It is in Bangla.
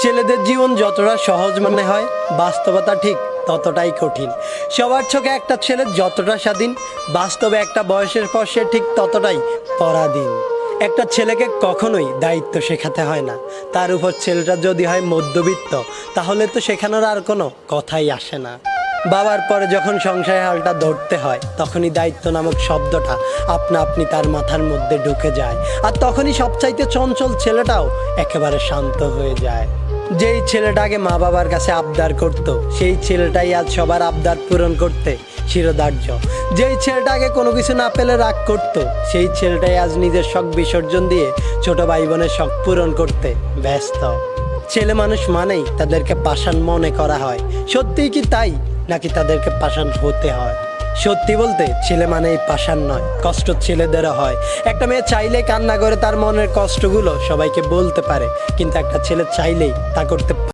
ছেলেদের জীবন যতটা সহজ মনে হয়, বাস্তবতা ঠিক ততটাই কঠিন। সবার চোখে একটা ছেলে যতটা স্বাধীন, বাস্তবে একটা বয়সের পর সে ঠিক ততটাই পরাধীন। একটা ছেলেকে কখনোই দায়িত্ব শেখাতে হয় না। তার উপর ছেলেটা যদি হয় মধ্যবিত্ত, তাহলে তো শেখানোর আর কোনো কথাই আসে না। বাবার পরে যখন সংসারের হালটা ধরতে হয়, তখনই দায়িত্ব নামক শব্দটা আপনা আপনি তার মাথার মধ্যে ঢুকে যায়। আর তখনই সবচাইতে চঞ্চল ছেলেটাও একেবারে শান্ত হয়ে যায়। যেই ছেলেটাকে মা বাবার কাছে আবদার করত, সেই ছেলেটাই আজ সবার আবদার পূরণ করতে শিরোধার্য। যেই ছেলেটাকে কোনো কিছু না পেলে রাগ করত, সেই ছেলেটাই আজ নিজের শখ বিসর্জন দিয়ে ছোট ভাই বোনের শখ পূরণ করতে ব্যস্ত। ছেলে মানুষ মানেই তাদেরকে পাষাণ মনে করা হয়। সত্যিই কি তাই, নাকি তাদেরকে পাষাণ হতে হয়? সত্যি বলতে ছেলে মানেই পাষাণ নয়, কষ্ট ছেলেদেরও হয়। একটা মেয়ে চাইলেই কান্না করে তার মনের কষ্টগুলো সবাইকে বলতে পারে, কিন্তু একটা ছেলে চাইলেই তা করতে